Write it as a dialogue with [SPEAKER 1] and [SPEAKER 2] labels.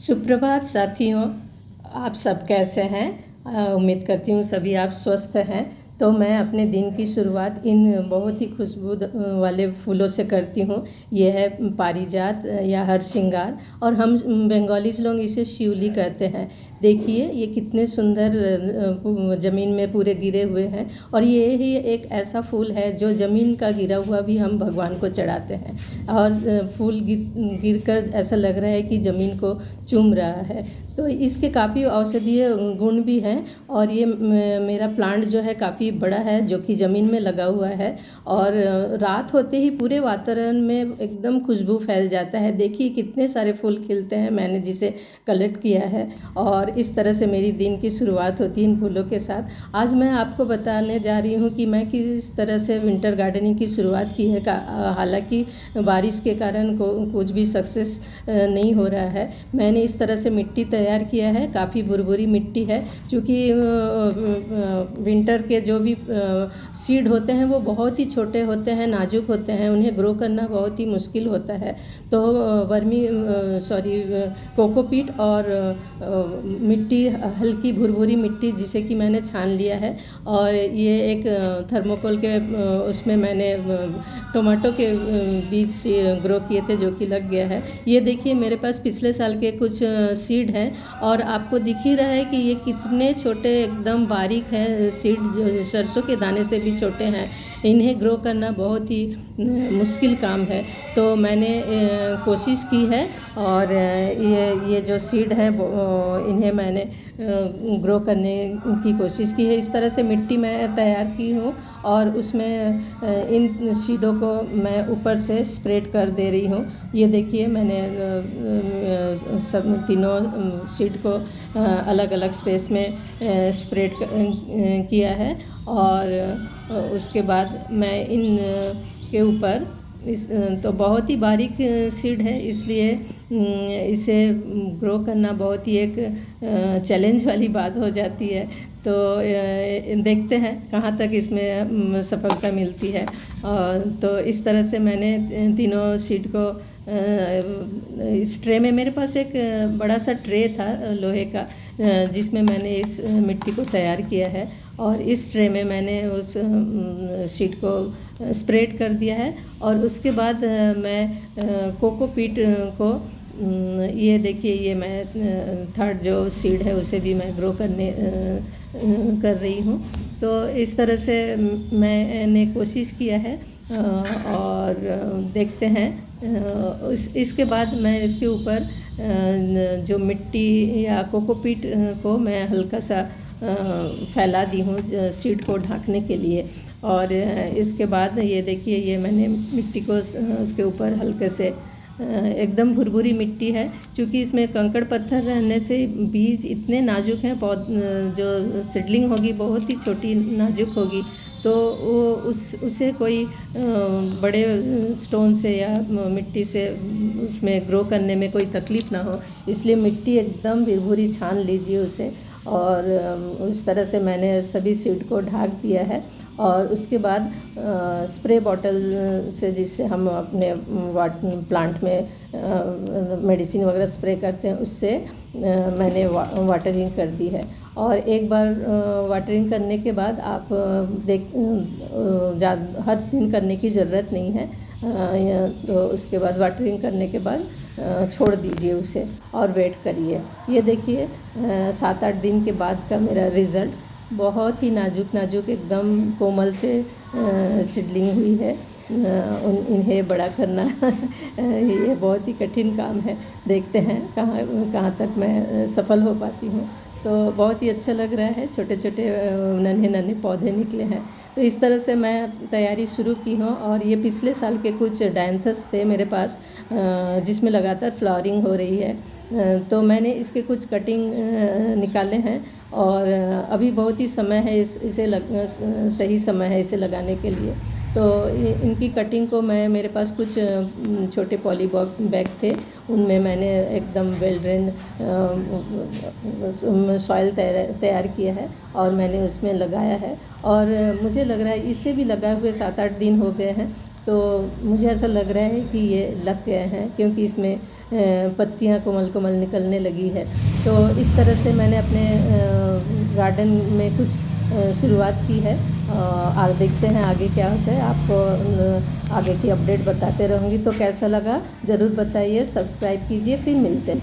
[SPEAKER 1] सुप्रभात साथियों, आप सब कैसे हैं। उम्मीद करती हूँ सभी आप स्वस्थ हैं। तो मैं अपने दिन की शुरुआत इन बहुत ही खुशबू वाले फूलों से करती हूँ। ये है पारिजात या हरसिंगार, और हम बंगालीज लोग इसे शिवली कहते हैं। देखिए ये कितने सुंदर ज़मीन में पूरे गिरे हुए हैं, और ये ही एक ऐसा फूल है जो ज़मीन का गिरा हुआ भी हम भगवान को चढ़ाते हैं। और फूल गिर कर ऐसा लग रहा है कि ज़मीन को चूम रहा है। तो इसके काफ़ी औषधीय गुण भी हैं, और ये मेरा प्लांट जो है काफ़ी बड़ा है, जो कि ज़मीन में लगा हुआ है। और रात होते ही पूरे वातावरण में एकदम खुशबू फैल जाता है। देखिए कितने सारे फूल खिलते हैं, मैंने जिसे कलेक्ट किया है, और इस तरह से मेरी दिन की शुरुआत होती है इन फूलों के साथ। आज मैं आपको बताने जा रही हूँ कि मैं किस तरह से विंटर गार्डनिंग की शुरुआत की है। हालांकि बारिश के कारण कुछ भी सक्सेस नहीं हो रहा है। मैंने इस तरह से मिट्टी तैयार किया है, काफ़ी भुरभुरी मिट्टी है, क्योंकि विंटर के जो भी सीड होते हैं वो बहुत ही छोटे होते हैं, नाजुक होते हैं, उन्हें ग्रो करना बहुत ही मुश्किल होता है। तो कोकोपीट और मिट्टी, हल्की भुरभुरी मिट्टी जिसे कि मैंने छान लिया है, और ये एक थर्मोकोल के उसमें मैंने टोमेटो के बीज से ग्रो किए थे, जो कि लग गया है। ये देखिए मेरे पास पिछले साल के कुछ सीड हैं, और आपको दिख ही रहा है कि ये कितने छोटे एकदम बारीक हैं सीड, जो सरसों के दाने से भी छोटे हैं। इन्हें ग्रो करना बहुत ही मुश्किल काम है। तो मैंने कोशिश की है, और ये जो सीड है इन्हें मैंने ग्रो करने की कोशिश की है। इस तरह से मिट्टी मैं तैयार की हूँ, और उसमें इन सीडों को मैं ऊपर से स्प्रेड कर दे रही हूँ। ये देखिए मैंने सब तीनों सीड को अलग अलग स्पेस में स्प्रेड किया है, और उसके बाद मैं इन के ऊपर तो बहुत ही बारीक सीड है, इसलिए इसे ग्रो करना बहुत ही एक चैलेंज वाली बात हो जाती है। तो देखते हैं कहाँ तक इसमें सफलता मिलती है। तो इस तरह से मैंने तीनों सीड को इस ट्रे में, मेरे पास एक बड़ा सा ट्रे था लोहे का, जिसमें मैंने इस मिट्टी को तैयार किया है, और इस ट्रे में मैंने उस सीड को स्प्रेड कर दिया है। और उसके बाद मैं कोकोपीट को, ये देखिए ये मैं थर्ड जो सीड है उसे भी मैं ग्रो कर रही हूँ। तो इस तरह से मैंने कोशिश किया है, और देखते हैं। इसके बाद मैं इसके ऊपर जो मिट्टी या कोकोपीट को मैं हल्का सा फैला दी हूँ सीड को ढकने के लिए। और इसके बाद ये देखिए ये मैंने मिट्टी को उसके ऊपर हल्के से, एकदम भुरभुरी मिट्टी है, क्योंकि इसमें कंकड़ पत्थर रहने से बीज इतने नाजुक हैं, जो सीडलिंग होगी बहुत ही छोटी नाजुक होगी, तो वो उसे कोई बड़े स्टोन से या मिट्टी से उसमें ग्रो करने में कोई तकलीफ़ ना हो, इसलिए मिट्टी एकदम भुरभुरी छान लीजिए उसे। और उस तरह से मैंने सभी सीड को ढक दिया है। और उसके बाद स्प्रे बॉटल से, जिससे हम अपने प्लांट में मेडिसिन वगैरह स्प्रे करते हैं, उससे मैंने वाटरिंग कर दी है। और एक बार वाटरिंग करने के बाद आप हर दिन करने की ज़रूरत नहीं है। तो उसके बाद वाटरिंग करने के बाद छोड़ दीजिए उसे, और वेट करिए। ये देखिए 7-8 दिन के बाद का मेरा रिज़ल्ट, बहुत ही नाजुक एकदम कोमल से सीडलिंग हुई है। इन्हें बड़ा करना ये बहुत ही कठिन काम है। देखते हैं कहाँ तक मैं सफल हो पाती हूँ। तो बहुत ही अच्छा लग रहा है, छोटे छोटे नन्हे पौधे निकले हैं। तो इस तरह से मैं तैयारी शुरू की हूँ। और ये पिछले साल के कुछ डायंथस थे मेरे पास, जिसमें लगातार फ्लावरिंग हो रही है। तो मैंने इसके कुछ कटिंग निकाले हैं, और अभी बहुत ही समय है सही समय है इसे लगाने के लिए। तो इनकी कटिंग को मेरे पास कुछ छोटे पॉली बैग थे, उनमें मैंने एकदम वेल ड्रेन सॉइल तैयार किया है, और मैंने उसमें लगाया है। और मुझे लग रहा है इससे भी लगाए हुए 7-8 दिन हो गए हैं, तो मुझे ऐसा लग रहा है कि ये लग गए हैं, क्योंकि इसमें पत्तियाँ कोमल कोमल निकलने लगी है। तो इस तरह से मैंने अपने गार्डन में कुछ शुरुआत की है। आगे देखते हैं आगे क्या होता है। आपको आगे की अपडेट बताते रहूँगी। तो कैसा लगा ज़रूर बताइए, सब्सक्राइब कीजिए, फिर मिलते हैं।